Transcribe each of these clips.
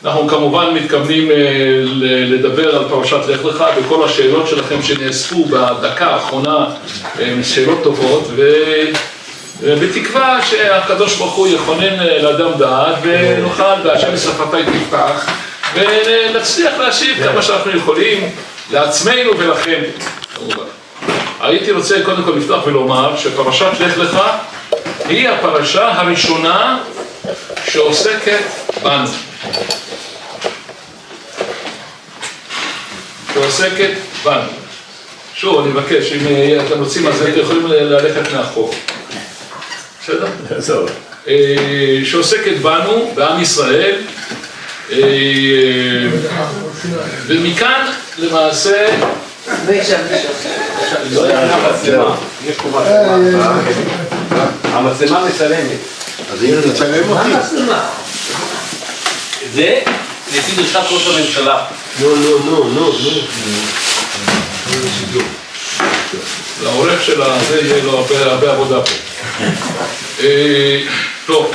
אנחנו כמובן מתכוונים לדבר על פרשת לך לך, וכל השאלות שלכם שנאספו בדקה האחרונה הן שאלות טובות, ובתקווה שהקדוש ברוך הוא יכונן לאדם דעת, ונוכל בהשם שפתי תפתח, ונצליח להשיב כמה שאנחנו יכולים לעצמנו ולכם. הייתי רוצה קודם כל לפתוח ולומר שפרשת לך לך היא הפרשה הראשונה שעוסקת בנו. שעוסקת בנו. שוב, אני מבקש, אם אתם רוצים אז אתם יכולים ללכת מאחור. בסדר? בסדר. שעוסקת בנו, בעם ישראל, ומכאן למעשה... המצלמה מצלמת. אז אם נצלם אותי. זה לפי דרישת ראש הממשלה. לא. לעורך של הזה יהיה לו הרבה עבודה פה. טוב,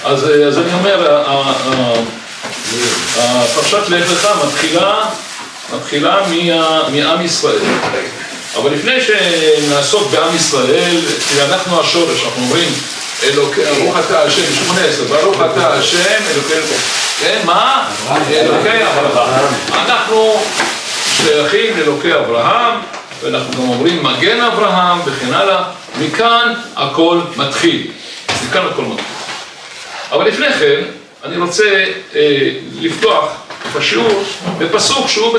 אז אני אומר, הפרשת לך לך מתחילה מעם ישראל. אבל לפני שנעסוק בעם ישראל, כי אנחנו השורש, אנחנו אומרים, ברוך אתה השם, 18, ברוך אתה השם, אלוקי, מה? אלוקי אברהם. אנחנו שייכים לאלוקי אברהם, ואנחנו גם אומרים מגן אברהם וכן הלאה, מכאן הכל מתחיל. אבל לפני כן, אני רוצה לפתוח את השיעור בפסוק שהוא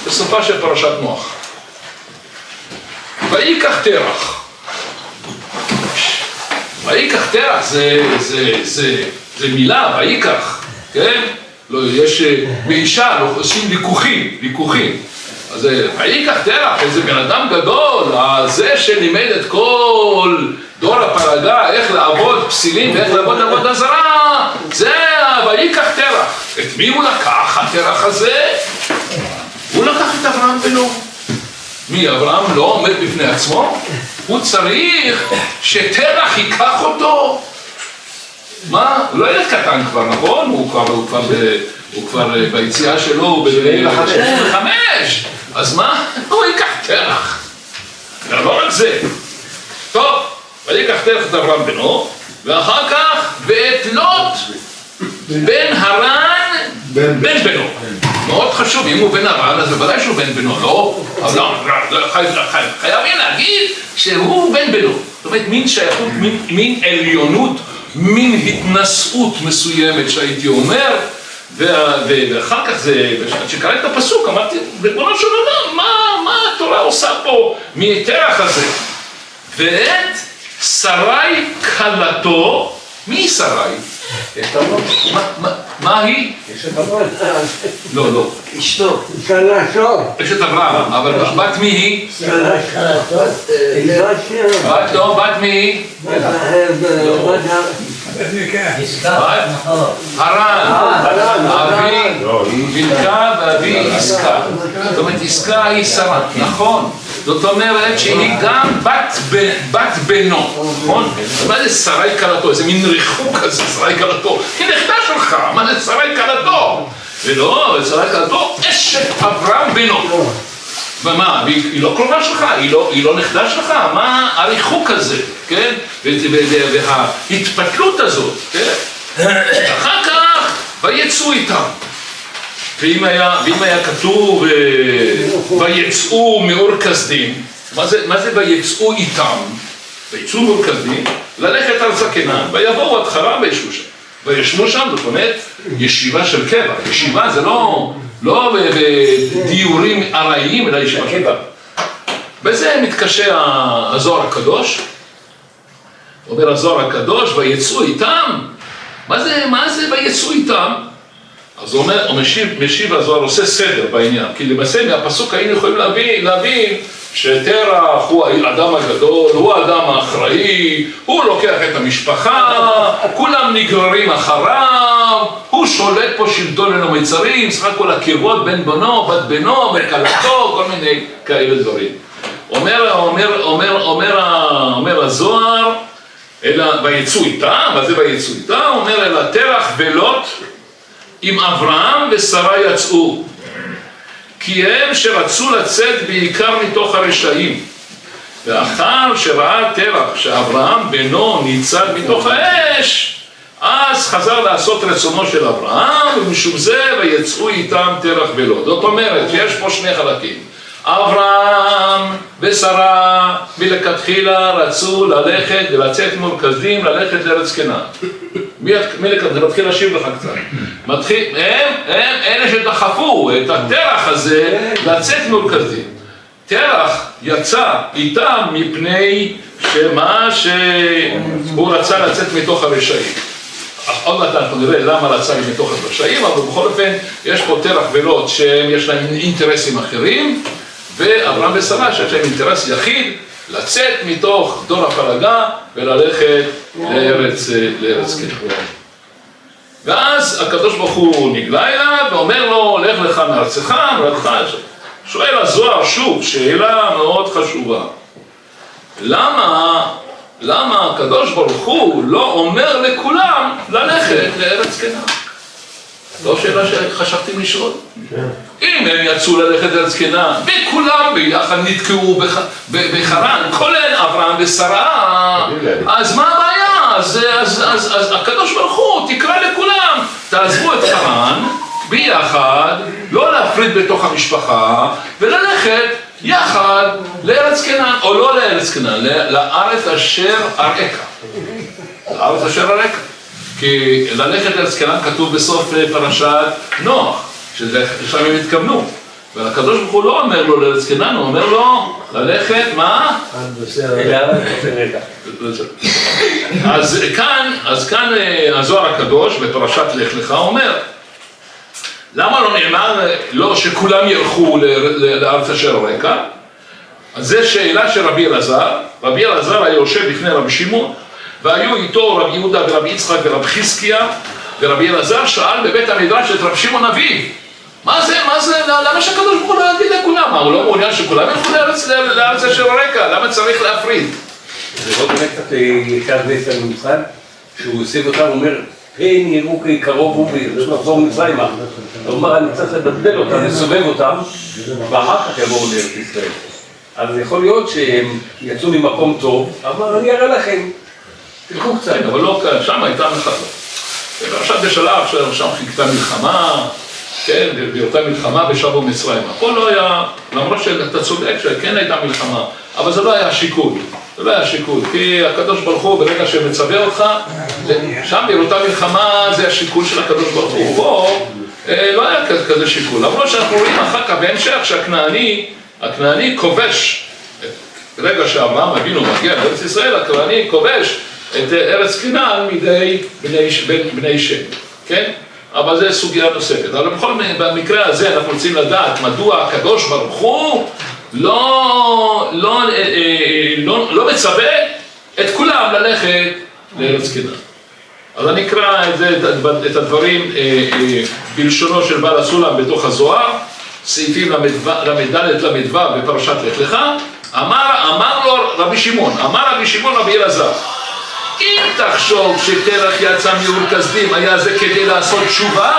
בסופה של פרשת נוח. ויקח תרח. ויקח תרח זה מילה, ויקח, כן? לא, יש באישה, לא עושים ויכוחים. אז ויקח תרח, איזה בן אדם גדול, זה שלימד את כל דור הפלגה, איך לעבוד פסילים ואיך לעבוד עבודה זרה, זה ויקח תרח. את מי הוא לקח, התרח הזה? הוא לקח את אברהם בנו. מי, אברהם לא עומד בפני עצמו? הוא צריך שתרח ייקח אותו. מה? הוא לא ילד קטן כבר, נכון? הוא כבר ביציאה שלו, הוא ב-75. אז מה? הוא ייקח תרח. לא רק זה. טוב, ויקח תרח את אברהם בנו, ואחר כך ואת לוט בן הרן בן בנו. מאוד חשוב, אם הוא בן הרן, אז בוודאי שהוא בן בנו, לא? אבל לא, חייבים להגיד שהוא בן בנו. זאת אומרת, מין שייכות, מין עליונות, מין התנשאות מסוימת שהייתי אומר, ואחר כך זה, כשקראתי את הפסוק, אמרתי, בגבונו של עולם, מה התורה עושה פה מתרח הזה? ואת שרי כלתו, מי שרי? מה היא? לא. אשתו. כלתו. אשת אברהם, אבל בת מי היא? בת מי היא? הרן, אבי בלקה ואבי עסקה. זאת אומרת, עסקה היא שרה, נכון. זאת אומרת שהיא גם בת בנו, נכון? מה זה שרי כלתו? איזה מין ריחוק כזה, שרי כלתו. היא נכדה שלך, מה זה שרי כלתו? ולא, שרי כלתו, אשת אברהם בנו. ומה, היא לא קרובה שלך, היא לא נכדה שלך? מה הריחוק הזה, כן? וההתפתלות הזאת, כן? אחר כך, ויצאו איתם. ואם היה כתוב ויצאו מאור כסדים, מה זה ויצאו איתם? ויצאו מאור כסדים, ללכת על זקנם, ויבואו עד חרן וישבו שם. וישבו שם, זאת אומרת, ישיבה של קבע. ישיבה זה לא בדיורים ארעיים, אלא ישיבה של קבע. בזה מתקשה הזוהר הקדוש. אומר הזוהר הקדוש, ויצאו איתם. מה זה ויצאו איתם? אז הוא אומר, משיב הזוהר עושה סדר בעניין, כי למעשה מהפסוק היינו יכולים להבין שתרח הוא האדם הגדול, הוא האדם האחראי, הוא לוקח את המשפחה, כולם נגררים אחריו, הוא שולט פה שלטון ללא מיצרים, סך הכל עקבות בין בנו, בת בנו, וכלתו, כל מיני כאלה דברים. אומר הזוהר, ויצאו איתם, מה זה ויצאו איתם? אומר אלא תרח ולוט אם אברהם ושרה יצאו, כי הם שרצו לצאת בעיקר מתוך הרשעים. ואחר שראה תרח שאברהם בנו ניצל מתוך האש, אז חזר לעשות רצונו של אברהם, ומשום זה ויצאו איתם תרח ולוט. זאת אומרת שיש פה שני חלקים. אברהם ושרה מלכתחילה רצו ללכת ולצאת מורכזים ללכת לארץ כנען. מתחיל להשיב לך קצת. הם אלה שדחפו את התרח הזה לצאת מורכזים. תרח יצא איתם מפני שהוא רצה לצאת מתוך הרשעים. עוד מעט אנחנו נראה למה רצה מתוך הרשעים, אבל בכל אופן יש פה תרח ולוט שיש להם אינטרסים אחרים, ואברהם ושרה שיש להם אינטרס יחיד לצאת מתוך דור הפלגה וללכת לארץ כנען. ואז הקדוש ברוך הוא נגלה אליו ואומר לו, לך לך מארצך, שואל הזוהר שוב שאלה מאוד חשובה. למה הקדוש ברוך הוא לא אומר לכולם ללכת לארץ כנען? זו שאלה שחשבתי לשאול. אם הם יצאו ללכת לארץ כנען וכולם ביחד נתקעו בחרן, כולל אברהם ושרה, אז מה הבעיה? אז הקדוש ברוך הוא תקרא לכולם, תעזבו את חרן ביחד, לא להפריד בתוך המשפחה, וללכת יחד לארץ כנען, או לא לארץ כנען, לארץ אשר אראך. לארץ אשר אראך. כי ללכת לארץ כנען כתוב בסוף פרשת נוח, ששם הם התכוונו. והקדוש ברוך הוא לא אומר לו לארץ כנען, הוא אומר לו ללכת, מה? אז כאן הזוהר הקדוש בפרשת לך לך אומר, למה לא נאמר לא שכולם ילכו לארץ אשר אראך? אז זו שאלה של רבי אלעזר. רבי אלעזר היה יושב לפני רבי שמעון, והיו איתו רבי יהודה ורבי יצחק ורבי חזקיה, ורבי אלעזר שאל בבית המדרש את רבי שמעון אביו, מה זה, למה שהקדוש ברוך הוא לא יגיד לכולם? מה, הוא לא מעוניין שכולם ילכו לארץ אשר אראך? למה צריך להפריד? זה לא באמת קצת יחד בעצם במצרים, שהוא עושה אותם, הוא אומר, פן יראו כי קרוב הוא לחזור מצרימה. הוא אומר, אני צריך לדלדל אותם, לסובב אותם, ואחר כך יבואו לארץ ישראל. אז יכול להיות שהם יצאו ממקום טוב, אבל אני אראה לכם, תלכו קצת. אבל לא, שם הייתה מחזור. עכשיו בשלב, שם חיכתה מלחמה, כן, באותה מלחמה ושבו מצרימה. פה לא היה, למרות שאתה צודק שכן הייתה מלחמה, אבל זה לא היה שיקול. זה לא היה שיקול, כי הקדוש ברוך הוא ברגע שמצווה אותך, שם באותה מלחמה זה השיקול של הקדוש ברוך הוא. פה לא היה כזה שיקול, למרות שאנחנו רואים אחר כך בהמשך שהכנעני כובש, ברגע שאברהם אבינו מגיע לארץ ישראל, הכנעני כובש את ארץ כנען מידי בני שם, כן? אבל זה סוגיה נוספת. אבל בכל במקרה הזה אנחנו רוצים לדעת מדוע הקדוש ברוך הוא לא מצווה את כולם ללכת לארץ כנען. אז אני אקרא את הדברים בלשונו של בעל הסולם בתוך הזוהר, סעיפים למד למדו בפרשת לך לך. אמר לו רבי שמעון, אמר רבי שמעון רבי אלעזר, אם תחשוב שתרח יצא מאור כשדים היה זה כדי לעשות תשובה,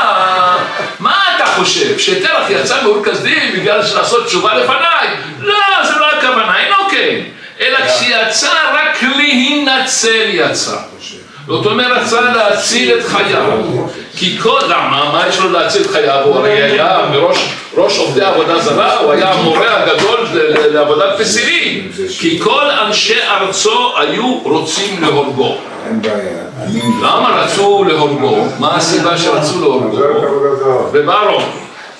מה אתה חושב? שתרח יצא מאור כשדים בגלל לעשות תשובה לפניי? לא, זה לא הכוונה, אינו כן, אלא כשיצא רק להינצל יצא. זאת אומרת, רצה להציל את חייו. כי למה? מה יש לו להציל את חייו? הוא הרי היה ראש עובדי עבודה זרה, הוא היה המורה הגדול לעבודת פסילים. כי כל אנשי ארצו היו רוצים להורגו. למה רצו להורגו? מה הסיבה שרצו להורגו? וברור,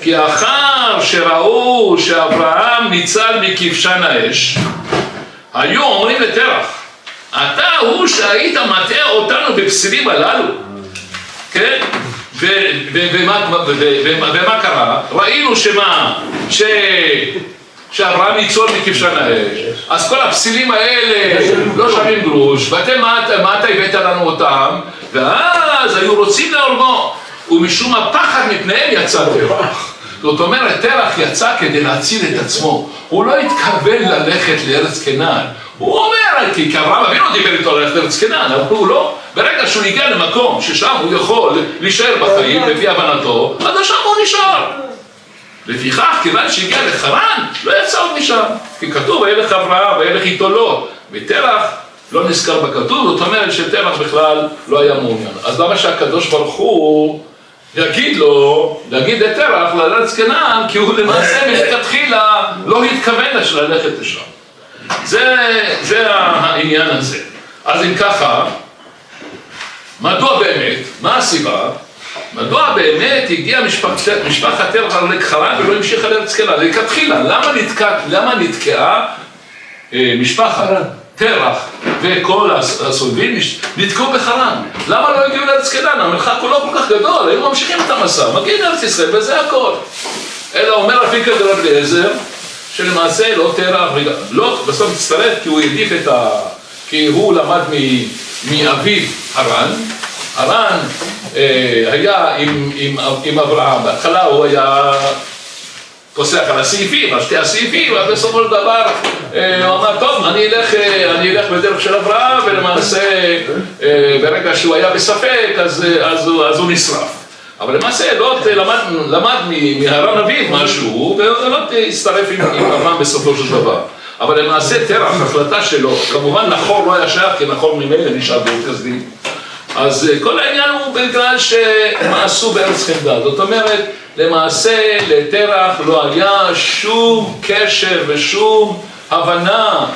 כי אחר שראו שאברהם ניצל מכבשן האש, היו אומרים לתרח, אתה הוא שהיית מטעה אותנו בפסילים הללו, כן? ומה קרה? ראינו שאברהם ניצול מכבשן האש, אז כל הפסילים האלה לא שווים גרוש, ואתם מה אתה הבאת לנו אותם? ואז היו רוצים להורגו, ומשום הפחד מפניהם יצא תרח. זאת אומרת, תרח יצא כדי להציל את עצמו, הוא לא התכוון ללכת לארץ כנען. הוא אומר, כי אברהם אבינו דיבר איתו ללכת לארץ כנען, אבל הוא לא, ברגע שהוא הגיע למקום ששם הוא יכול להישאר בחיים לפי הבנתו, אז שם הוא נשאר. לפיכך, כיוון שהגיע לחרן, לא יצא עוד משם. כי כתוב, וילך אברהם, וילך איתו לוט. ותרח לא נזכר בכתוב, זאת אומרת שתרח בכלל לא היה מעוניין. אז למה שהקדוש ברוך הוא יגיד לו, להגיד לתרח, לארץ כנען, כי הוא למעשה מלכתחילה לא התכוון ללכת לשם. זה העניין הזה. אז אם ככה, מדוע באמת, מה הסיבה? מדוע באמת הגיעה משפחת תרח לחרן ולא המשיכה לארץ כנען? לכתחילה, למה נתקעה משפחת תרח וכל הסובבים נתקעו בחרן? למה לא הגיעו לארץ כנען? המרחק הוא לא כל כך גדול, היו ממשיכים את המסע, מגיעים לארץ ישראל וזה הכל. אלא אומר אפיקה דרב אליעזר, שלמעשה לא תרח, לא בסוף הצטרף כי הוא העדיף כי הוא למד מאביו הרן. הרן היה עם אברהם, בהתחלה הוא היה פוסח על הסעיפים, על שתי הסעיפים, אבל בסופו של דבר הוא אמר, טוב, אני אלך בדרך של אברהם, ולמעשה ברגע שהוא היה בספק, אז הוא נשרף. אבל למעשה לוט למד מהרן אביו משהו, ולוט הצטרף עם אברהם בסופו של דבר. אבל למעשה תרח, החלטה שלו, כמובן נחור לא היה שייך, כי נחור ממילא נשאר באור כסדים. אז כל העניין הוא בגלל שמעשו בארץ חמדה. זאת אומרת, למעשה לתרח לא היה שום קשר ושום הבנה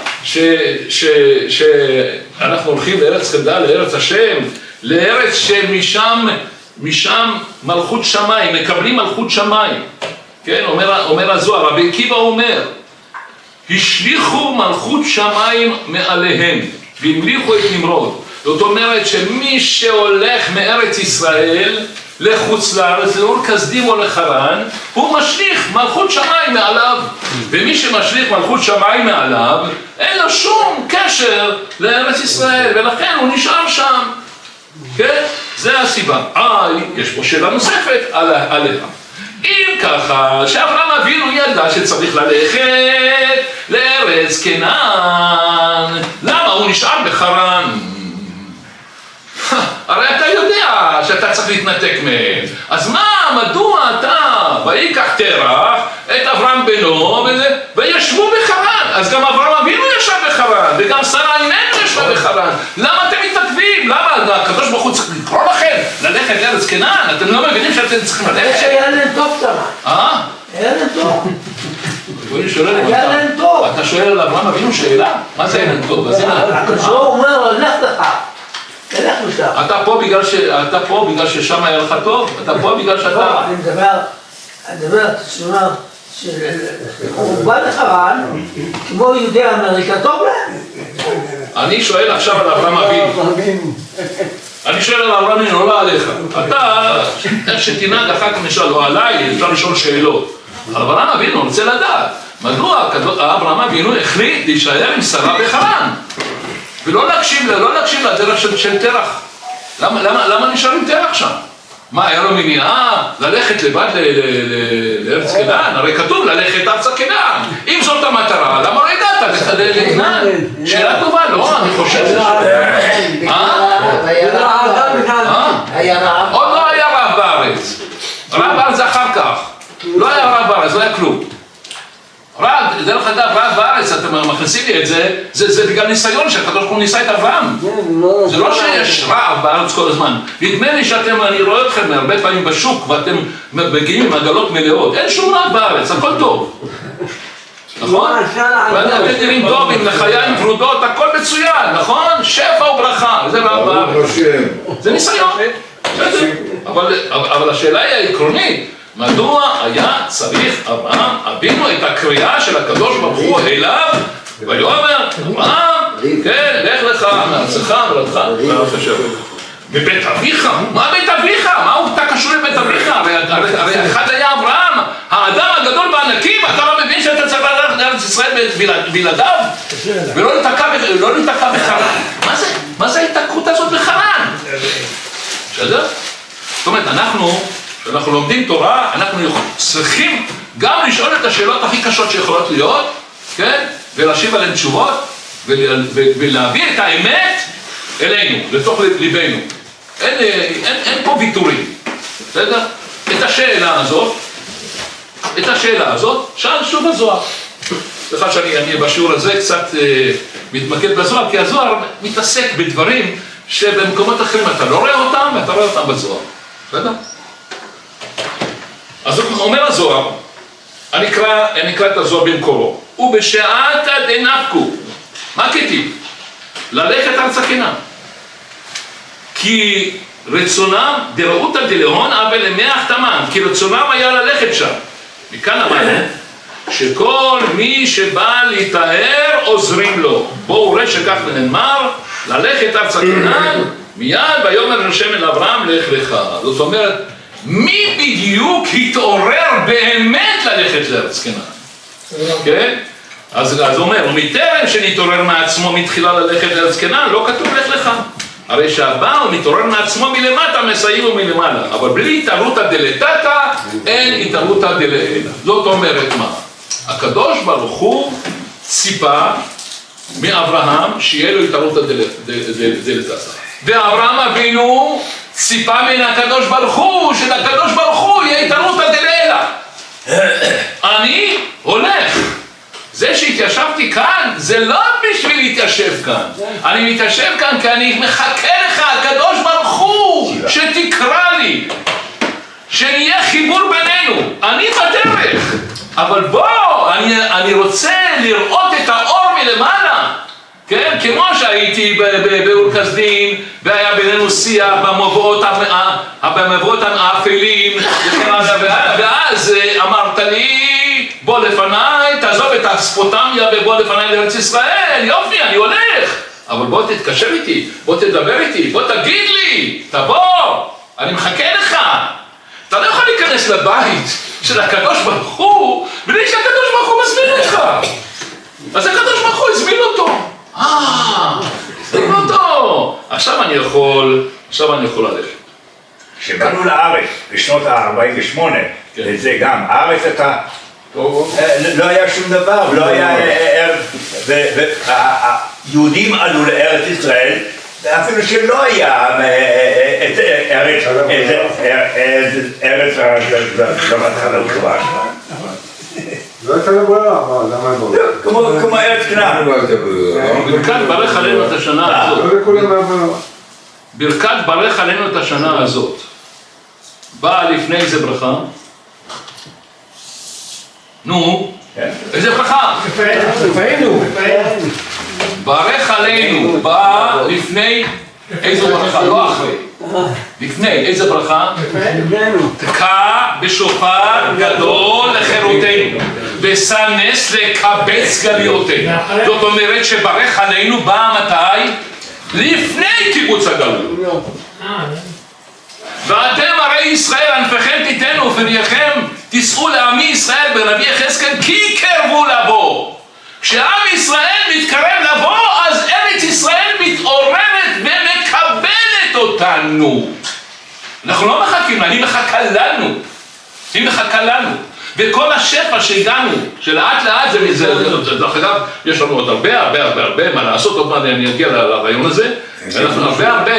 שאנחנו הולכים לארץ חמדה, לארץ השם, לארץ שמשם מלכות שמיים, מקבלים מלכות שמיים. כן, אומר הזוהר, רבי עקיבא אומר, השליכו מלכות שמיים מעליהם והמליכו את נמרוד. זאת אומרת שמי שהולך מארץ ישראל לחוץ לארץ, לאור כסדים או לחרן, הוא משליך מלכות שמיים מעליו. ומי שמשליך מלכות שמיים מעליו, אין לו שום קשר לארץ ישראל, ולכן הוא נשאר שם. כן? זה הסיבה. יש פה שאלה נוספת עליה. אם ככה, שאברהם אבינו ידע שצריך ללכת לארץ כנען, למה הוא נשאר בחרן? הרי אתה יודע שאתה צריך להתנתק מהם. אז מדוע אתה, ויקח תרח את אברהם בנו וישבו בחרן? אז גם אברהם אבינו ישב בחרן, וגם שרה אימנו ישבה בחרן. למה אתם מתעכבים? למה הקדוש ברוך הוא צריך לקרוא לכם ללכת לארץ כנען? אתם לא מבינים שאתם צריכים ללכת? היה להם טוב שמה. היה להם טוב. היה להם טוב. אתה שואל על אברהם אבינו שאלה? מה זה היה להם טוב? הקדוש ברוך הוא אומר, לך לך. אתה פה בגלל ששם היה לך טוב? אתה פה בגלל שאתה... אני מדבר, תשמע, הוא בא לחרן, כמו יהודי אמריקה, טוב להם. אני שואל עכשיו על אברהם אבינו. אני שואל על אברהם אבינו, לא עליך. אתה, איך שתנהג אחר כך נשאל, לא עליי, אפשר לשאול שאלות. על אברהם אבינו, אני רוצה לדעת, מדוע אברהם אבינו החליט להישאר עם שרה בחרן? ולא להקשיב לדרך של תרח. למה נשאר עם תרח שם? מה, היה לו מניעה ללכת לבד לארץ כנען? הרי כתוב ללכת ארצה כנען. אם זאת המטרה, למה לא הגעת לכנען? שאלה טובה, לא? אני חושב שזה עוד לא היה רב בארץ. רב בארץ זה אחר כך. לא היה רב בארץ, לא היה כלום. רב, דרך אגב, רב בארץ, אתם מכניסים לי את זה, זה בגלל ניסיון שהקדוש ברוך הוא ניסה את אברהם. זה לא שיש רב בארץ כל הזמן. נדמה לי אני רואה אתכם הרבה פעמים בשוק, ואתם מגיעים עם עגלות מלאות. אין שום רב בארץ, הכל טוב. נכון? ואתם נראים טוב עם לחיים ורודות, הכל מצוין, נכון? שפע וברכה, זה רב בארץ. זה ניסיון. אבל השאלה היא העקרונית. מדוע היה צריך אברהם אבינו את הקריאה של הקדוש ברוך הוא אליו ויאמר אברהם, כן, לך לך מארצך ומולדתך לארץ אשר מבית אביך? מה בית אביך? מה אתה קשור לבית אביך? הרי אחד היה אברהם, האדם הגדול בענקים. אתה לא מבין שאתה צריך ללכת לארץ ישראל בלעדיו? ולא להתעכב בחרן. מה זה ההתעכבות הזאת בחרן? בסדר? זאת אומרת, כשאנחנו לומדים תורה, אנחנו צריכים גם לשאול את השאלות הכי קשות שיכולות להיות, כן? ולהשיב עליהן תשובות, ולהביא את האמת אלינו, לתוך ליבנו. אין פה ויתורים, בסדר? את השאלה הזאת, שאל שוב הזוהר. סליחה שאני בשיעור הזה קצת מתמקד בזוהר, כי הזוהר מתעסק בדברים שבמקומות אחרים אתה לא רואה אותם, ואתה רואה אותם בזוהר. בסדר? אז הוא אומר הזוהר, אני אקרא את הזוהר במקורו. ובשעת דנפקו, מה כתיב? ללכת ארצה כנה. כי רצונם דרעותא דלהון אבל למח תמן, כי רצונם היה ללכת שם. מכאן אמרנו שכל מי שבא להתאר עוזרים לו. בואו ראה שכך נאמר, ללכת ארצה כנען, מיד ויאמר השם אל אברהם לך לך. זאת אומרת, מי בדיוק התעורר באמת ללכת לארץ כנען? כן? אז הוא אומר, ומטרם שנתעורר מעצמו מתחילה ללכת לארץ כנען, לא כתוב לך לך. הרי שהבא הוא מתעורר מעצמו מלמטה, מסייעו מלמעלה. אבל בלי התערותא דלתתא, אין התערותא דלעילא. זאת אומרת מה? הקדוש ברוך הוא ציפה מאברהם שיהיה לו התערותא דלתתא. ואברהם אבינו ציפה מן הקדוש ברוך הוא, שלקדוש ברוך הוא יהיה התערותא דלעילא. אני הולך. זה שהתיישבתי כאן, זה לא בשביל להתיישב כאן. אני מתיישב כאן כי אני מחכה לך, הקדוש ברוך הוא, שתקרא לי, שנהיה חיבור בינינו. אני בדרך, אבל בוא, אני רוצה לראות את האור מלמעלה. כן? כמו שהייתי באור כסדין, והיה בינינו שיח במבואות האפלים, ואז אמרת לי, בוא לפניי, תעזוב את הספוטמיה ובוא לפניי לארץ ישראל, יופי, אני הולך. אבל בוא תתקשר איתי, בוא תדבר איתי, בוא תגיד לי, תבוא, אני מחכה לך. אתה לא יכול להיכנס לבית של הקדוש ברוך הוא, בלי שהקדוש ברוך הוא מזמין אותך. אז הקדוש ברוך הוא הזמין אותו. הזמין אותו. עכשיו אני יכול ללכת. כשבאנו לארץ בשנות ה-48, וזה גם, הארץ אתה... לא היה שום דבר, לא היה יהודים עלו לארץ ישראל, אפילו שלא היה ארץ המתחלה. לא הייתה לברירה, למה לא? כמו ארץ כנען. ברכת ברך עלינו את השנה הזאת. ברכת ברך עלינו את השנה הזאת. באה לפני איזה ברכה? נו, איזה ברכה? ברך עלינו, באה לפני איזו ברכה, לא אחרי. לפני איזה ברכה? תקע בשופר גדול לחירותנו ושא נס לקבץ גלויותינו. זאת אומרת שברך עלינו באה מתי? לפני קיבוץ הגלויות. ואתם הרי ישראל ענפיכם תיתנו ופרייכם תישאו לעמי ישראל בנביא יחזקאל כי קרבו לבוא. כשעם ישראל מתקרב לבוא, אז ארץ ישראל מתעוררת ומקבלת אותנו. אנחנו לא מחכים, אני מחכה לנו. היא מחכה לנו. וכל השפע שהגענו, שלאט לאט זה דרך אגב, יש לנו עוד הרבה מה לעשות, עוד מעט אני אגיע לרעיון הזה. אנחנו הרבה,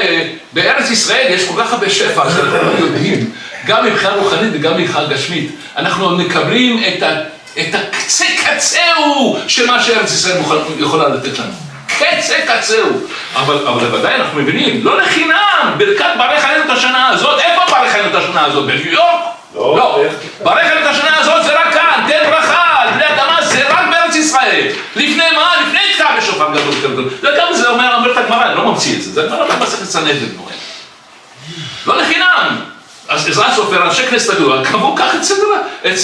בארץ ישראל יש כל כך הרבה שפע, אז אנחנו לא יודעים, גם מבחינה רוחנית וגם מבחינה גשמית. אנחנו מקבלים את הקצה קצהו של מה שארץ ישראל יכולה לתת לנו. קצה קצהו. אבל ודאי אנחנו מבינים, לא לחינם, ברכת ברך עלינו את השנה הזאת. איפה ברך עלינו את השנה הזאת? בניו יורק? לא. ברך עלינו את השנה הזאת זה רק כאן, תן ברכה, בני אדמה זה רק בארץ ישראל. לפני מה? לפני תקע בשופר גדול. וגם זה אומרת הגמרא, אני לא ממציא את זה. זה הגמרא במסכת סנהדרין. לא לחינם. אז עזרא סופר, אנשי כנסת הגדולה, קבעו כך את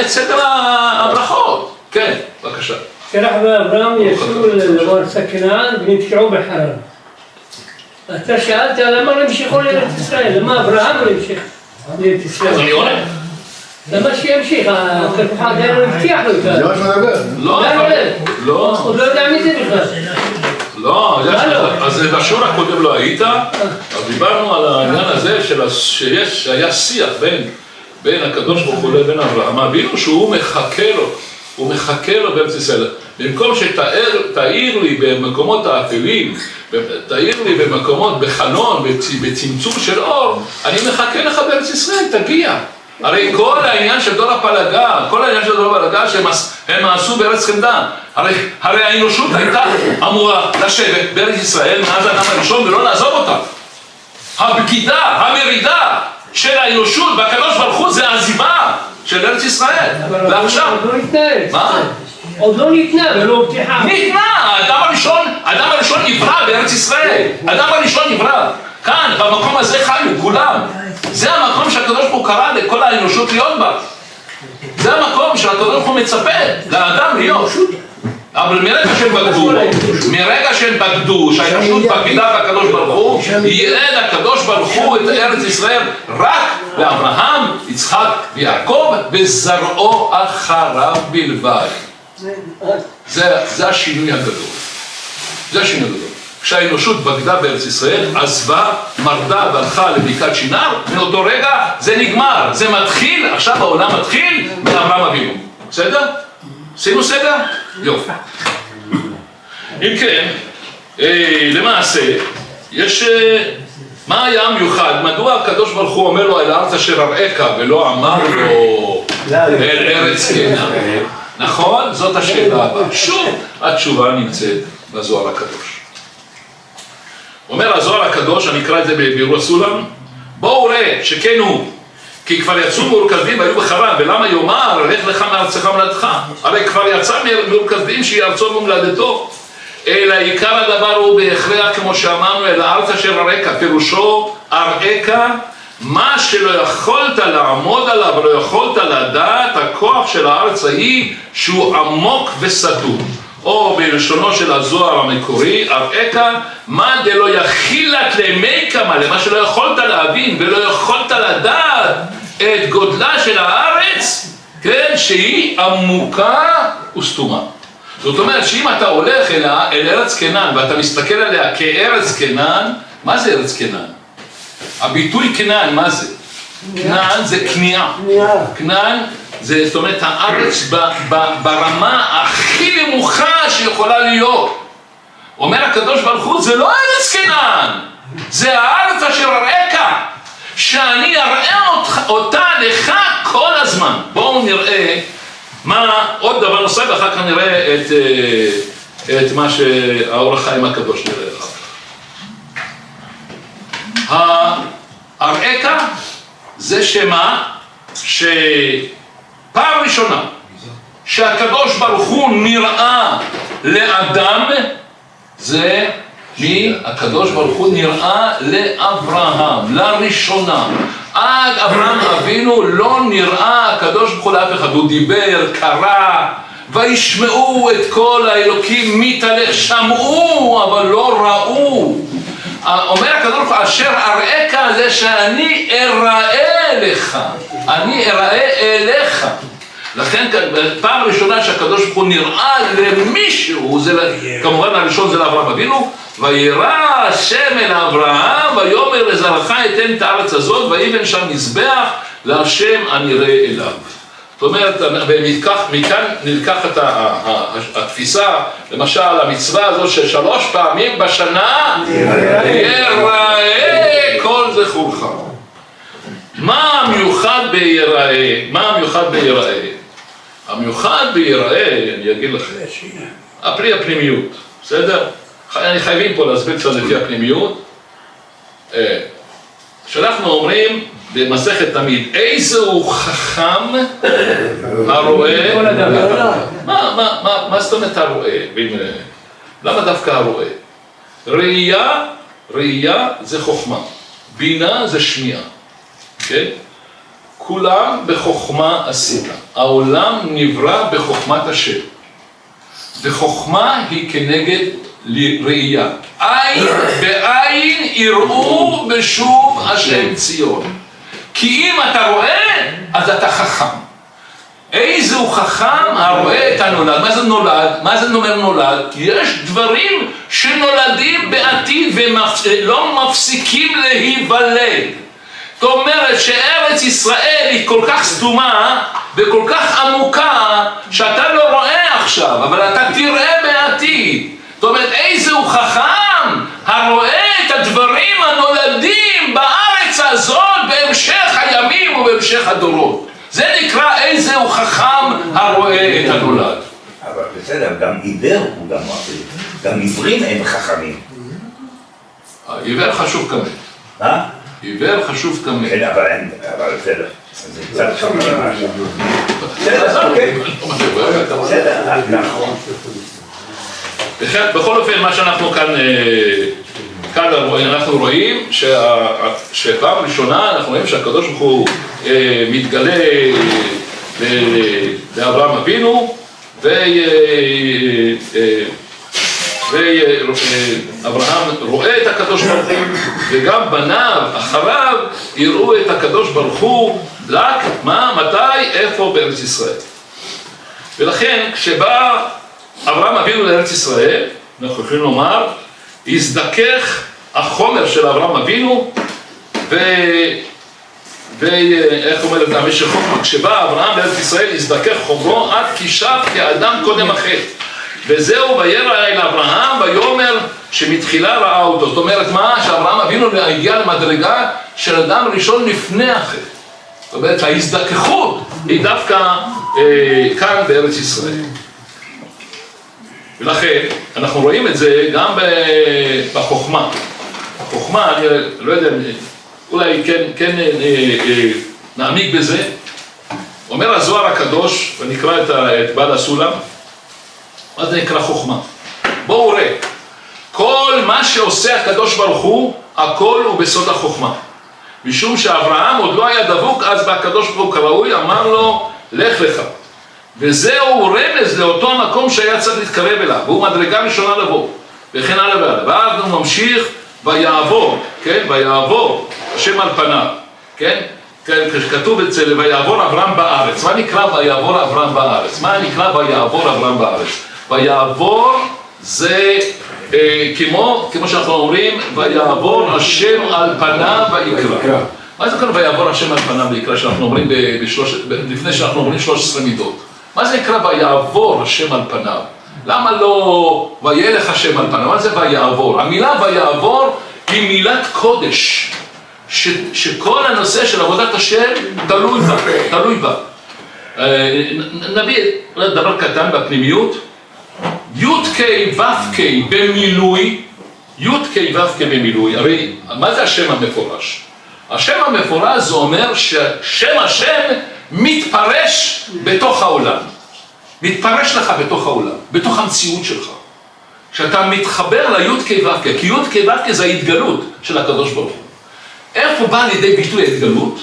סדר הברכות. כן, בבקשה. שלח ואברהם יצאו לארץ כנען ונתקעו בחרן. אתה שאלת למה לא המשיכו לארץ ישראל? למה אברהם לא המשיך לארץ ישראל? אז אני עולה. למה שימשיך? הקדוש עדיין לא הבטיח לו את זה. זה מה שמדבר. לא. עוד לא יודע מי זה בכלל. לא, אז בשיעור הקודם לא היית, אז דיברנו על העניין הזה שהיה שיח בין הקדוש ברוך הוא לבין אברהם אבינו שהוא מחכה לו, הוא מחכה לו בארץ ישראל. במקום שתאיר לי במקומות האפלים, תאיר לי במקומות בחלון, בצמצום של אור, אני מחכה לך בארץ ישראל, תגיע. הרי כל העניין של דור הפלגה, שהם עשו בארץ חמדה, הרי האנושות הייתה אמורה לשבת בארץ ישראל מאז האדם הראשון ולא לעזוב אותה. הבגידה, המרידה של האנושות והקדוש ברוך הוא זה העזיבה של ארץ ישראל. ועכשיו... עוד לא ניתנה. מה? עוד לא ניתנה ולא הובטחה. ניתנה! האדם הראשון נברא בארץ ישראל. האדם הראשון נברא. כאן, במקום הזה חיו כולם. זה המקום שהקדוש ברוך הוא קרא לכל האנושות להיות בה. זה המקום שהקדוש ברוך הוא מצפה לאדם להיות. אבל מרגע שהם בגדו, שהאנושות בגדה בקדוש ברוך הוא, ייעד הקדוש ברוך הוא את ארץ ישראל רק לאברהם, יצחק ויעקב, וזרעו אחריו בלבד. זה השינוי הגדול. זה השינוי הגדול. כשהאנושות בגדה בארץ ישראל, עזבה, מרדה והלכה לבקעת שיינר, מאותו רגע זה נגמר, זה מתחיל, עכשיו העולם מתחיל מאברהם אבינו. בסדר? עשינו סדר? יופי. אם כן, למעשה, יש... מה היה המיוחד? מדוע הקדוש ברוך הוא אומר לו אל הארץ אשר אראך ולא אמר לו אל ארץ כנען? נכון? זאת השאלה הבאה. שוב, התשובה נמצאת בזוהר הקדוש. אומר הזוהר הקדוש, אני אקרא את זה בביאור הסולם, בואו ראה שכן הוא, כי כבר יצאו מאור כשדים והיו בחרן, ולמה יאמר לך לך מארצך ומולדתך? הרי כבר יצא מאור כשדים שהיא ארצו ומולדתו, אלא עיקר הדבר הוא בהכרח כמו שאמרנו אל הארץ אשר אראך, פירושו אראך מה שלא יכולת לעמוד עליו ולא יכולת לדעת, הכוח של הארץ ההיא שהוא עמוק וסדור. או בלשונו של הזוהר המקורי, אראך מה דלא יכילת לימי כמה, למה שלא יכולת להבין ולא יכולת לדעת את גודלה של הארץ, כן, שהיא עמוקה וסתומה. זאת אומרת שאם אתה הולך אל ארץ כנען ואתה מסתכל עליה כארץ כנען, מה זה ארץ כנען? הביטוי כנען, מה זה? כנען זה כניעה. כנען זה, זאת אומרת, הארץ ברמה הכי נמוכה שיכולה להיות. אומר הקדוש ברוך הוא, זה לא ארץ כנען, זה הארץ אשר אראך, שאני אראה אותה לך כל הזמן. בואו נראה מה, עוד דבר נוסף, ואחר כך נראה את מה שהאור החיים הקדוש נראה לך. אראך זה שמה? פעם ראשונה שהקדוש ברוך הוא נראה לאדם, זה הקדוש ברוך הוא נראה לאברהם, לראשונה. עד אברהם אבינו לא נראה הקדוש ברוך הוא לאף אחד, הוא דיבר, קרא, וישמעו את כל האלוקים מתהלך, שמעו אבל לא ראו. אומר הקדוש ברוך הוא אשר אראך זה שאני אראה לך, אני אראה אליך. לכן פעם ראשונה שהקדוש ברוך הוא נראה למישהו, כמובן הראשון זה לאברהם אבינו, וירא השם אל אברהם ויאמר לזרעך אתן את הארץ הזאת ויבן שם מזבח להשם הנראה אליו. זאת אומרת, מכאן נלקחת התפיסה, למשל המצווה הזאת ששלוש פעמים בשנה יראה כל זכורך. מה המיוחד ביראה? מה המיוחד ביראה? המיוחד ביראה, אני אגיד לכם, הפרי הפנימיות, בסדר? אני חייבים פה להסביר קצת לפי הפנימיות. כשאנחנו אומרים במסכת תמיד, איזהו חכם הרואה? מה זאת אומרת הרואה? למה דווקא הרואה? ראייה זה חוכמה, בינה זה שמיעה. כן? כולם בחוכמה עשית. העולם נברא בחוכמת השם. וחוכמה היא כנגד ראייה. עין בעין יראו בשוב השם ציון. כי אם אתה רואה, אז אתה חכם. איזהו חכם הרואה את הנולד. מה זה נולד? מה זה אומר נולד? יש דברים שנולדים בעתיד ולא מפסיקים להיוולד. זאת אומרת שארץ ישראל היא כל כך סתומה וכל כך עמוקה שאתה לא רואה עכשיו, אבל אתה תראה בעתיד. זאת אומרת, איזהו חכם הרואה את הדברים הנולדים בארץ הזאת בהמשך הימים ובהמשך הדורות. זה נקרא איזהו חכם הרואה את הנולד. אבל בסדר, גם עיוור הוא גם עיוורים הם חכמים. עיוור חשוב כמת. עיוור חשוב כמת. כן, אבל בסדר. זה קצת חכמים משהו. בסדר, אוקיי. בסדר, נכון. בכל אופן, מה שאנחנו כאן אנחנו רואים שפעם ראשונה אנחנו רואים שהקדוש ברוך הוא מתגלה לאברהם אבינו, ואברהם רואה את הקדוש ברוך הוא, וגם בניו אחריו יראו את הקדוש ברוך הוא, רק מה, מתי, איפה בארץ ישראל. ולכן כשבא אברהם אבינו לארץ ישראל, אנחנו יכולים לומר, הזדכך החומר של אברהם אבינו, ואיך אומרת המשך חוכמה, כשבא אברהם לארץ ישראל, הזדכך חומרו עד כי שב כאדם קודם החטא. וזהו וירא אל אברהם ויאמר שמתחילה ראה אותו. זאת אומרת מה? שאברהם אבינו הגיע למדרגה של אדם ראשון לפני החטא. זאת אומרת, ההזדככות היא דווקא כאן בארץ ישראל. ולכן אנחנו רואים את זה גם בחוכמה. החוכמה, אני לא יודע, אולי כן נעמיק בזה. אומר הזוהר הקדוש, ונקרא את בעל הסולם, מה זה נקרא חוכמה? בואו ראה, כל מה שעושה הקדוש ברוך הוא, הכל הוא בסוד החוכמה. משום שאברהם עוד לא היה דבוק, אז בקדוש ברוך הוא כראוי, אמר לו, לך לך. וזהו רמז לאותו המקום שהיה צריך להתקרב אליו, והוא מדרגה ראשונה לבוא, וכן הלאה והלאה. ואז הוא ממשיך, ויעבור, כן? ויעבור, השם על פניו, כן? כתוב אצל ויעבור אברהם בארץ. מה נקרא ויעבור אברהם בארץ? מה נקרא ויעבור אברהם בארץ? ויעבור זה כמו שאנחנו אומרים, ויעבור השם על פניו ויקרא. מה זה כאן ויעבור השם על פניו ויקרא, שאנחנו אומרים לפני שאנחנו אומרים 13 מידות? מה זה נקרא ויעבור השם על פניו? למה לא וילך השם על פניו? מה זה ויעבור? המילה ויעבור היא מילת קודש, שכל הנושא של עבודת השם תלוי בה. נביא דבר קטן בפנימיות. י' ק' ו' ק' במילוי, י' ק' ו' ק' במילוי, הרי מה זה השם המפורש? השם המפורש זה אומר ששם השם מתפרש בתוך העולם, מתפרש לך בתוך העולם, בתוך המציאות שלך. כשאתה מתחבר לי' ק' ו' ק', כי י' ק' ו' ק' זה ההתגלות של הקדוש ברוך הוא. איפה בא לידי ביטוי ההתגלות?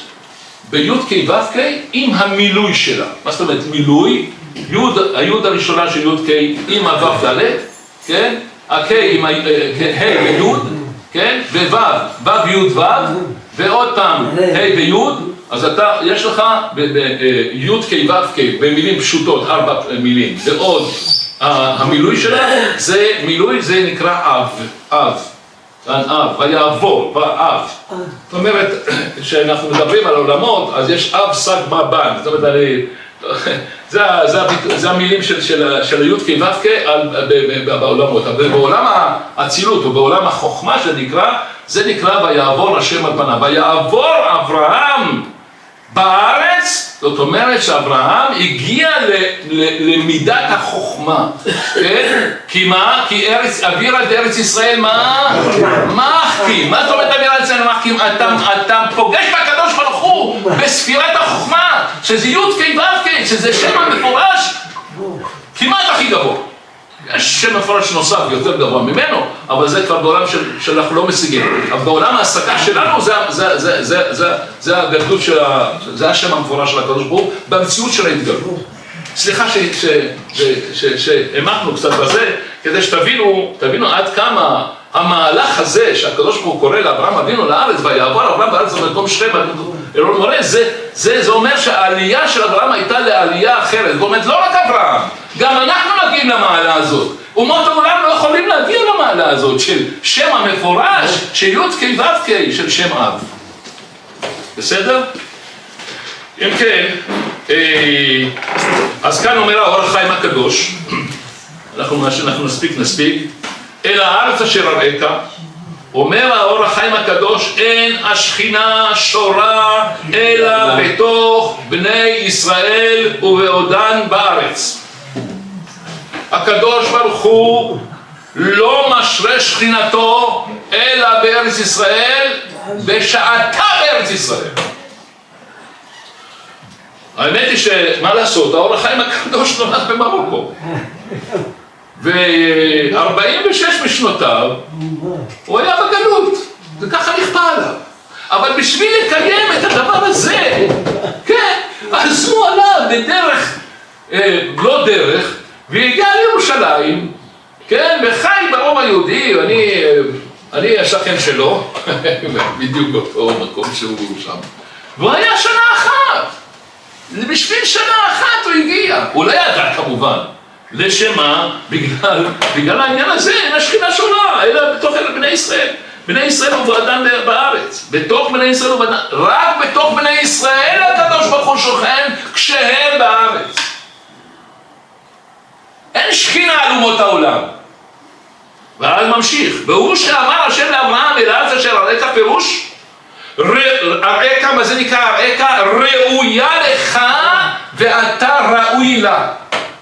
בי' ק' ו' ק' עם המילוי שלה. מה זאת אומרת מילוי? היוד הראשונה של יוד ק' עם הו' ד', כן? הק' עם ה' ויוד, כן? וו' יוד ו', ועוד פעם ה' ויוד, אז יש לך ביוד ק' ו' ק' במילים פשוטות, 4 מילים, ועוד המילוי שלה, זה מילוי, זה נקרא אב, ויעבור, ואב. זאת אומרת, כשאנחנו מדברים על עולמות, אז יש אב סג בבן, זאת אומרת, זה המילים של הי' ק' ו' ק' בעולמות. אבל בעולם האצילות ובעולם החוכמה זה נקרא ויעבור השם על פניו. ויעבור אברהם בארץ, זאת אומרת שאברהם הגיע למידת החוכמה. כי מה? כי אווירה בארץ ישראל מה? מחכים. מה זאת אומרת אווירה בארץ ישראל מחכים? אתה פוגש בקדוש ברוך הוא בספירת החוכמה, שזה י' ק' ו' ק', שזה שם המפורש כמעט הכי גבוה. יש שם מפורש נוסף יותר גבוה ממנו, אבל זה כבר בעולם שאנחנו לא משיגים. אבל בעולם ההעסקה שלנו זה הגדלות של זה השם המפורש של הקדוש ברוך הוא במציאות של ההתגלות. סליחה שהעמקנו קצת בזה, כדי שתבינו עד כמה המהלך הזה שהקדוש ברוך הוא קורא לאברהם אבינו לארץ, ויעבור אברהם בארץ במקום שכם, זה אומר שהעלייה של אברהם הייתה לעלייה אחרת. זאת אומרת, לא רק אברהם, גם אנחנו מגיעים למעלה הזאת. אומות העולם לא יכולים להגיע למעלה הזאת של שם המפורש, של י' ק' ו' ק' של שם אב. בסדר? אם כן, אז כאן אומר האור החיים הקדוש, אנחנו נספיק, אל הארץ אשר אראך, אומר האור החיים הקדוש, אין השכינה שורה אלא בתוך בני ישראל ובעודן בארץ. הקדוש ברוך הוא לא משרה שכינתו אלא בארץ ישראל בשעתה בארץ ישראל. האמת היא שמה לעשות, האור החיים הקדוש נולד במרוקו, ו-46 משנותיו הוא היה בגלות, וככה נכפה עליו. אבל בשביל לקיים את הדבר הזה, כן, אז הוא עלה בדרך, לא דרך, והגיע לירושלים, כן, וחי ברוב היהודי, אני השכן שלו, בדיוק באותו מקום שהוא שם, והוא היה שנה אחת. בשביל שנה אחת הוא הגיע, הוא לא ידע כמובן, לשמה, בגלל העניין הזה, אין השכינה שונה, אלא בתוך בני ישראל. בני ישראל ובעודן בארץ, בתוך בני ישראל ובעודן, רק בתוך בני ישראל הקדוש ברוך הוא שוכן כשהם בארץ. אין שכינה על אומות העולם. ואז ממשיך, והוא שאמר השם לאברהם אל הארץ אשר אראך, פירוש אראך, מה זה נקרא אראך? ראויה לך ואתה ראוי לה.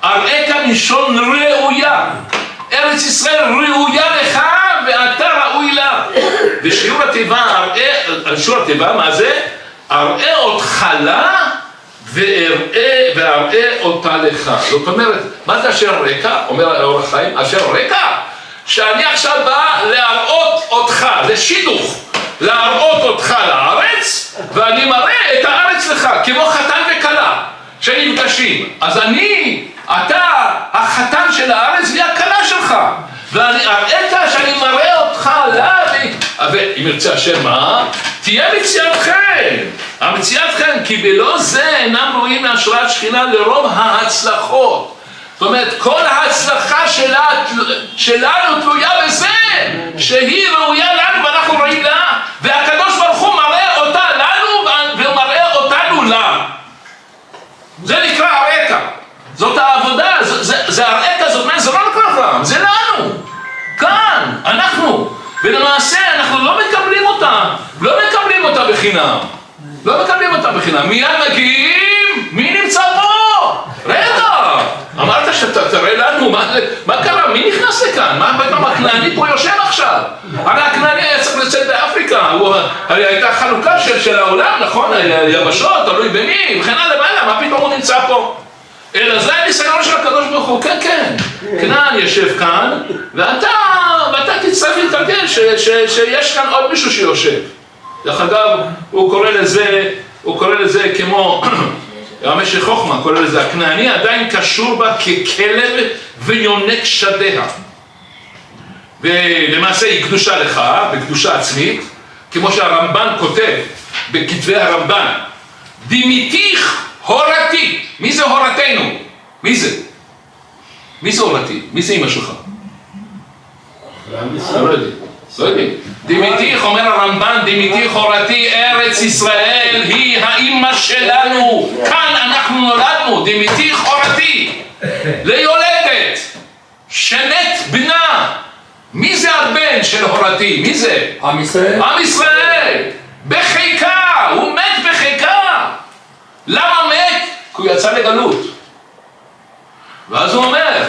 אראך מלשון ראויה, ארץ ישראל ראויה לך ואתה ראוי לה. ושיעור התיבה, שיעור התיבה מה זה? אראה אותך לה ואראה אותה לך. זאת אומרת, מה זה אשר אראך? אומר האור החיים, אשר אראך, שאני עכשיו בא להראות אותך, זה שידוך, להראות אותך לארץ, ואני מראה את הארץ לך, כמו חתן וכלה שנפגשים. אז אתה החתן של הארץ והיא הכלה שלך, ואני אראית שאני מראה אותך לה, ואם ירצה השם מה? תהיה מציאתכם, המציאתכם, כי בלא זה אינם רואים מהשראת שכינה לרוב ההצלחות. זאת אומרת, כל ההצלחה שלנו תלויה בזה שהיא ראויה לנו ואנחנו רואים לה, והקדוש ברוך הוא מראה אותה לנו ומראה אותנו לה. זה נקרא אראך. זאת העבודה, זה אראך, זאת אומרת, זה לא רק אברהם, זה לנו. כאן, אנחנו. ולמעשה אנחנו לא מקבלים אותה בחינם. לא מקבלים אותה בחינם. מיד מגיעים, מי נמצא פה? רגע, אמרת שתראה לנו, מה קרה? מי נכנס לכאן? מה פתאום הכנעני פה יושב עכשיו? הרי הכנעני היה צריך לצאת באפריקה, הרי הייתה חלוקה של העולם, נכון? היבשות, תלוי במי, וכן הלאה, מה פתאום הוא נמצא פה? אלא זה הניסיון של הקדוש ברוך הוא, כן, כנען יושב כאן, ואתה תצטרך להתרגל שיש כאן עוד מישהו שיושב. דרך אגב, הוא קורא לזה כמו המשך חוכמה, קורא לזה, הכנעני עדיין קשור בה ככלב ויונק שדיה. ולמעשה היא קדושה לך, בקדושה עצמית, כמו שהרמב"ן כותב בכתבי הרמב"ן, דימיתיך הורתי. מי זה הורתנו? מי זה? מי זה הורתי? מי זה אמא שלך? לא יודעים. דימיתיך, אומר הרמב"ן, דימיתיך הורתי, ארץ ישראל היא האמא שלנו, כאן אנחנו נולדנו, דימיתיך הורתי, ליולדת, שנת בנה. מי זה הבן של הורתי? מי זה? עם ישראל. עם ישראל, בחיקה, הוא מת בחיקה. למה מת? כי הוא יצא לגלות. ואז הוא אומר,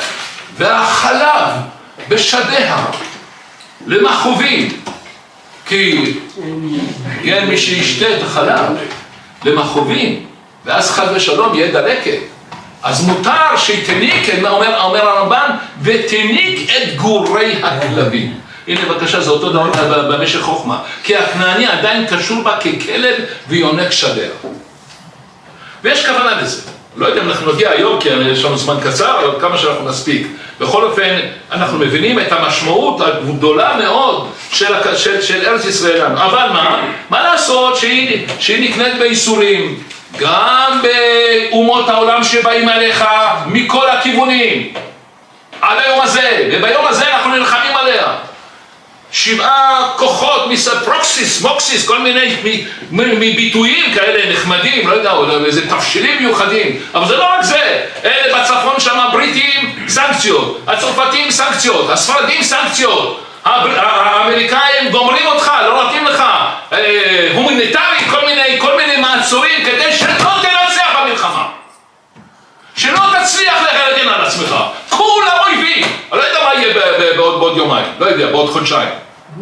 והחלב בשדיה למחובים, כי אין מי שישתה את החלב למחובים, ואז חד ושלום יהיה דלקת. אז מותר שתניק, אומר הרמב"ן, ותניק את גורי הכלבים. הנה בבקשה, זה אותו דבר במשך חוכמה, כי הכנעני עדיין קשור בה ככלב ויונק שדיה. ויש כוונה לזה. לא יודע אם אנחנו נגיע היום, כי יש לנו זמן קצר, אבל כמה שאנחנו נספיק. בכל אופן, אנחנו מבינים את המשמעות הגדולה מאוד של ארץ ישראל. אבל מה לעשות שהיא נקנית בייסורים? גם באומות העולם שבאים עליך מכל הכיוונים. על היום הזה, וביום הזה אנחנו נלחמים עליה. 7 כוחות, פרוקסיס, מוקסיס, כל מיני ביטויים כאלה נחמדים, לא יודע, איזה תבשילים מיוחדים, אבל זה לא רק זה, אלה בצפון שם הבריטים סנקציות, הצרפתים סנקציות, הספרדים סנקציות, האמריקאים גומרים אותך, לא נותנים לך, הומניטרי, כל מיני מעצורים כדי שלא תנצח במלחמה, שלא תצליח להגן על עצמך, כולם אויבים, אני לא יודע מה יהיה בעוד יומיים, לא יודע, בעוד חודשיים,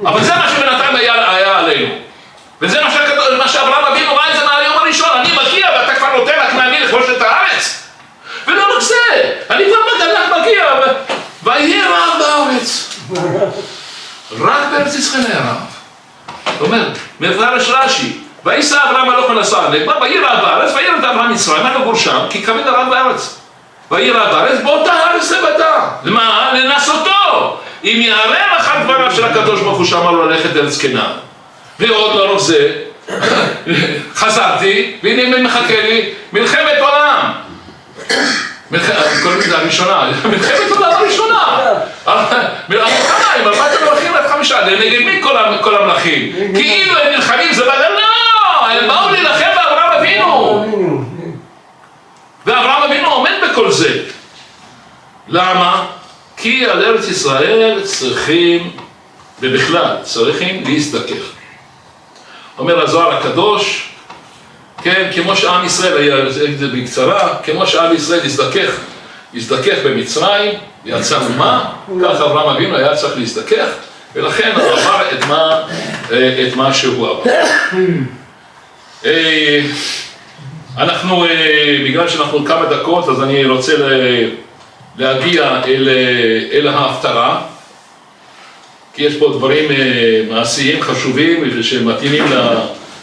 אבל זה מה שבינתיים היה עלינו, וזה מה שאברהם אבינו ראה את זה מהיום הראשון, אני מגיע ואתה כבר נותן לכנעני לכבוש את הארץ, ולא רק זה, אני כבר מגיע, ויהיה רעב בארץ, רק בארץ ישראל היה רעב, זאת אומרת, מפרש רש"י, וייסע אברהם הלוך ונסע, ויהי רעב בארץ, וירד אברהם מצרים, היה גור שם, כי כבד הרעב בארץ. ויהי רעב בארץ, באותה הארץ לבדה. למה? לנסותו. אם יערער אחר דבריו של הקדוש ברוך הוא שאמר לו ללכת ארץ כנען. ועוד לא רק זה, חזרתי, והנה מחכה לי מלחמת עולם. קוראים לזה הראשונה, מלחמת עולם הראשונה. המלחמה, עם 4,500, נגד מי כל המלכים? כאילו הם נלחמים, זה בגלל לא, הם באו להילחם באברהם אבינו. ואברהם אבינו עומד בכל זה. למה? כי על ארץ ישראל צריכים, ובכלל, צריכים להזדכך. אומר הזוהר הקדוש, כן, כמו שעם ישראל, היה זה בקצרה, כמו שעם ישראל הזדכך במצרים, יצא אומה, כך אברהם אבינו היה צריך להזדכך, ולכן הוא עבר את מה שהוא עבר. אנחנו, בגלל שאנחנו כמה דקות, אז אני רוצה להגיע אל ההפטרה, כי יש פה דברים מעשיים חשובים שמתאימים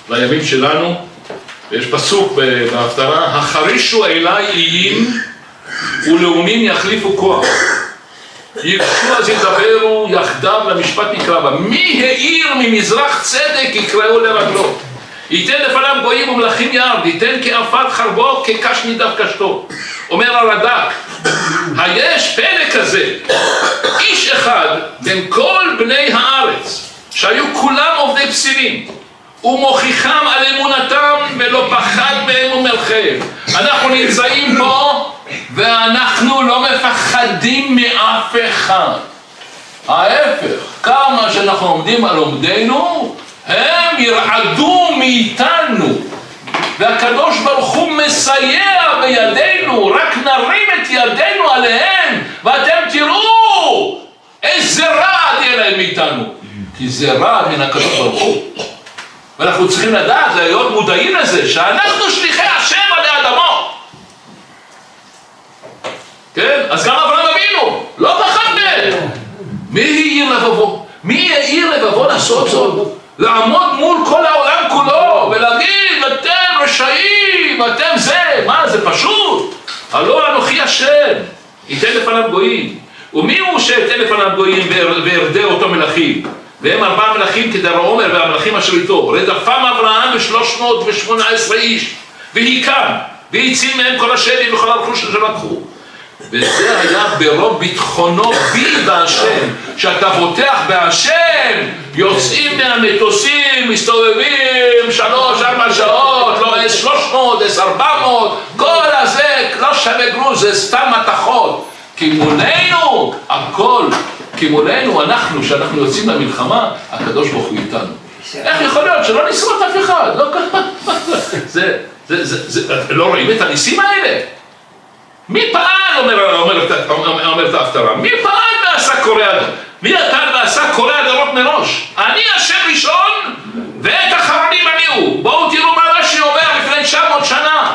לימים שלנו. יש פסוק בהפטרה, החרישו אליי איים ולאומים יחליפו כוח, ייגשו אז ידברו יחדיו למשפט נקרא בה, מי העיר ממזרח צדק יקראו לרגלו, ייתן לפניו גויים ומלכים ירד, ייתן כעפר חרבו כקש נידף קשתו. אומר הרד"ק, היש פלא כזה, איש אחד בין כל בני הארץ שהיו כולם עובדי פסילים ומוכיחם על אמונתם ולא פחד מהם ומלכיהם. אנחנו נמצאים פה ואנחנו לא מפחדים מאף אחד, ההפך, כמה שאנחנו עומדים על עומדנו הם ירעדו מאיתנו, והקדוש ברוך הוא מסייע בידינו, רק נרים את ידינו עליהם ואתם תראו איזה רעד יהיה להם מאיתנו, כי זה רעד מן הקדוש ברוך הוא. ואנחנו צריכים לדעת, להיות מודעים לזה, שאנחנו שליחי השם עלי אדמות. כן? אז גם אברהם אבינו, לא פחד מהם. מי העיר לבבו? מי העיר לבבו לעשות זאת? לעמוד מול כל העולם כולו, ולהגיד, אתם רשעים, אתם זה, מה זה פשוט? הלא אנוכי השם, ייתן לפניו גויים. ומי הוא שייתן לפניו גויים וירדה אותו מלכים? והם 4 מלכים כדר העומר והמלכים אשר איתו. רדפם אברהם ב318 איש, והיכם, והציל מהם כל השבי וכל הרכוש שלקחו. וזה היה ברוב ביטחונו בי בהשם, שאתה בוטח בהשם, יוצאים מהמטוסים, מסתובבים 3-4 שעות, לא 300, 400, כל הזה לא שווה גרוש, זה סתם מתחות. כי מולנו הכל, כי מולנו אנחנו, שאנחנו יוצאים למלחמה, הקדוש ברוך הוא איתנו. איך יכול להיות שלא נשרוד אף אחד? לא רואים את הניסים האלה? מי פעל, אומרת ההפטרה, מי פעל ועשה קורא אדמות? מי נתן ועשה קורא אדמות מראש? אני השם ראשון ואת אחרונים אני הוא. בואו תראו מה רש"י אומר לפני 900 שנה.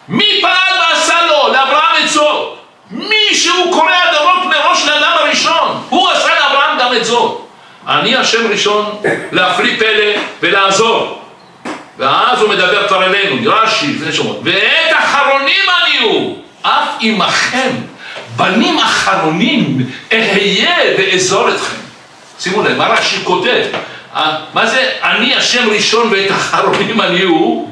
מי פעל ועשה לו לאברהם עצות? מי שהוא קורא אדמות מראש לאדם הראשון, הוא עשה לאברהם גם את זאת. אני השם ראשון להפליא פלא ולעזור. ואז הוא מדבר כבר אלינו, רש"י לפני שמות, ואת אחרונים אני הוא, אף עמכם בנים אחרונים אהיה ואזור אתכם. שימו לב, מה רש"י כותב? מה זה אני השם ראשון ואת אחרונים אני הוא?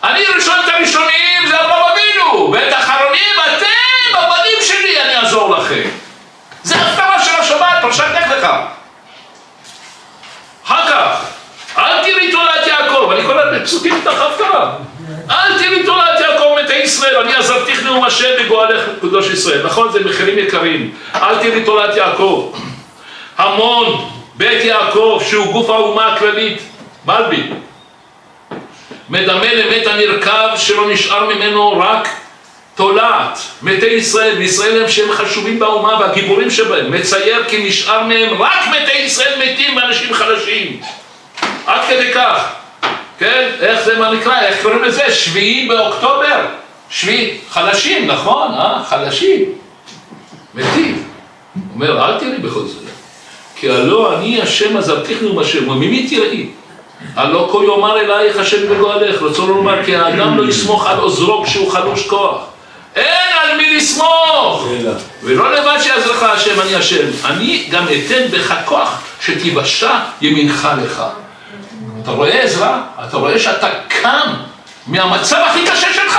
אני ראשון את הראשונים, זה אברהם אבינו, ואת אחרונים אתם, הבנים שלי, אני אעזור לכם. זה ההפטרה של השבת, פרשת לך לך. אחר כך, אל תראי תולעת יעקב, אני קורא בפסוקים את ההפטרה. אל תראי תולעת יעקב מתי ישראל, אני עזרתיך נאום השם בגואלך קדוש ישראל. נכון, זה מחירים יקרים. אל תראי תולעת יעקב. המון בית יעקב, שהוא גוף האומה הכללית, מלבי, מדמה למת הנרכב שלא נשאר ממנו רק תולעת, מתי ישראל, וישראל הם שהם חשובים באומה והגיבורים שבהם, מצייר כי נשאר מהם רק מתי ישראל מתים ואנשים חלשים. עד כדי כך, כן? איך זה מה נקרא? איך קוראים לזה? 7 באוקטובר? 7, חלשים, נכון? חלשים. מתים. הוא אומר, אל תראי בכל זה. כי הלא אני השם עזרתיך נאום השם, וממי תראי? הלא כה יאמר אלייך השם בגואלך, רצון לומר כי האדם לא יסמוך על עוזרו כשהוא חלוש כוח. אין על מי לסמוך! ולא לבד שיעזרך השם, אני השם. אני גם אתן בך כוח שתיבשע ימינך לך. אתה רואה עזרא? אתה רואה שאתה קם מהמצב הכי קשה שלך.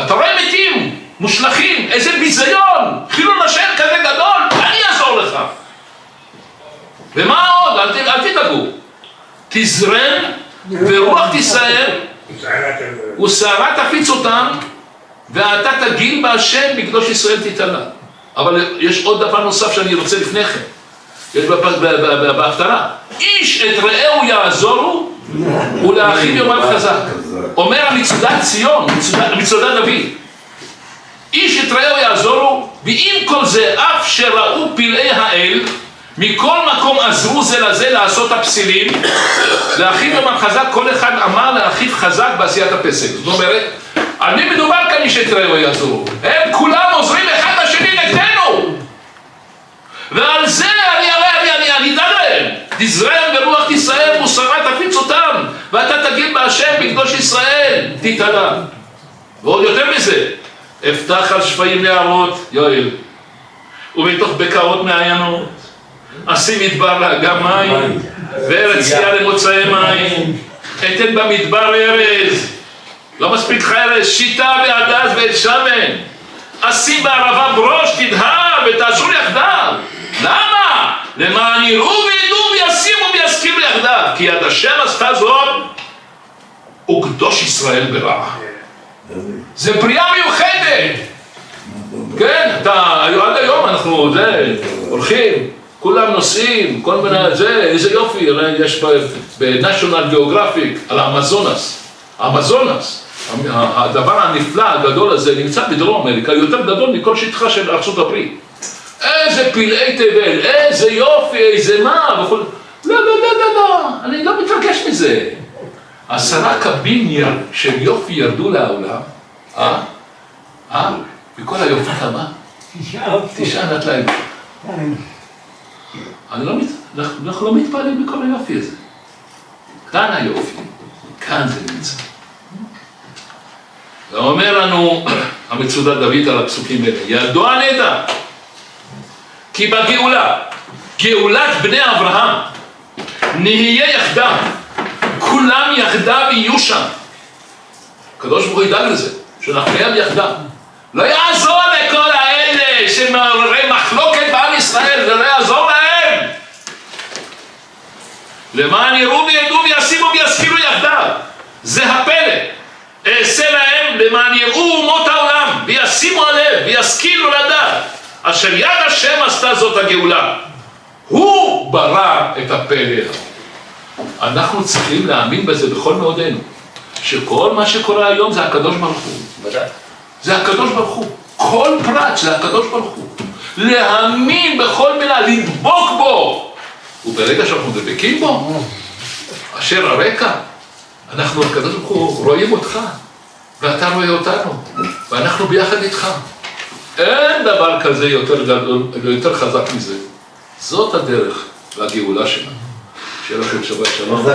אתה רואה מתים, מושלכים, איזה ביזיון, חילול השם כזה גדול, אני אעזור לך. ומה עוד? אל תדאגו. תזרם ורוח תישאר ושערה תפיץ אותם ואתה תגיל בהשם בקדוש ישראל תתעלה. אבל יש עוד דבר נוסף שאני רוצה לפני כן. יש בהפטרה. איש את רעהו יעזורו ולאחיו יאמר חזק. אומר המצודת ציון, מצודת דוד. איש את רעהו יעזורו, ועם כל זה אף שראו פלאי האל מכל מקום עזרו זה לזה לעשות הפסילים, לאחיו יאמר חזק, כל אחד אמר לאחיו חזק בעשיית הפסק. זאת אומרת, על מי מדובר כאן איש את רעהו יעזורו? הם כולם עוזרים אחד לשני נגדנו, ועל זה אני דע להם. תזרם ברוח תישאר ושערה תפיץ אותם ואתה תגיד בהשם בקדוש ישראל תתעלה. ועוד יותר מזה, אפתח על שפיים נהרות יואל ובתוך בקעות מעיינות אשים מדבר לאגם מים וארץ צייה למוצאי מים, אתן במדבר ארז, לא מספיק חרס, שיטה והדס ואת שמן, אשים בערבה ברוש תדהר ותעשו יחדיו. למה? למען יראו וידעו וישימו ויזכירו יחדיו, כי יד השם עשתה זאת וקדוש ישראל ברע. זה בריאה מיוחדת. כן, עד היום אנחנו הולכים, כולם נוסעים, כל מיני זה, איזה יופי, יש בנשיונל גיאוגרפיק על האמזונס. האמזונס, הדבר הנפלא הגדול הזה נמצא בדרום אמריקה, יותר גדול מכל שטחה של ארצות הברית. איזה פלאי תבל, איזה יופי, איזה מה, וכל... לא, אני לא מתרגש מזה. 10 קבין של יופי ירדו לעולם, וכל היופי כמה? 9 נטליים. אנחנו לא מתפעלים בכל היופי הזה. כאן היופי, כאן זה נמצא. ואומר לנו המצודת דוד על הפסוקים האלה, ידוע נדע, כי בגאולה, גאולת בני אברהם, נהיה יחדיו, כולם יחדיו יהיו שם. הקדוש ברוך הוא ידאג לזה, שאנחנו נהיה יחדיו. לא יעזור לכל האלה שמעוררי מחלוקת בעם ישראל, זה לא יעזור להם. למען יראו וידעו וישימו ויזכירו יחדיו. זה הפלא. אעשה להם למען יראו אומות העולם וישימו הלב וישכילו לדעת. אשר יד השם עשתה זאת הגאולה. הוא ברא את הפלא. אנחנו צריכים להאמין בזה בכל מאודנו. שכל מה שקורה היום זה הקדוש ברוך הוא. זה הקדוש ברוך הוא. כל פרט זה הקדוש ברוך הוא. להאמין בכל מילה, לדבוק בו. וברגע שאנחנו דבקים בו, אשר הרקע, אנחנו הקדוש ברוך הוא רואים אותך, ואתה רואה אותנו, ואנחנו ביחד איתך. אין דבר כזה יותר גדול, יותר חזק מזה. זאת הדרך והגאולה שלנו. שיהיה לכם שבת שלום.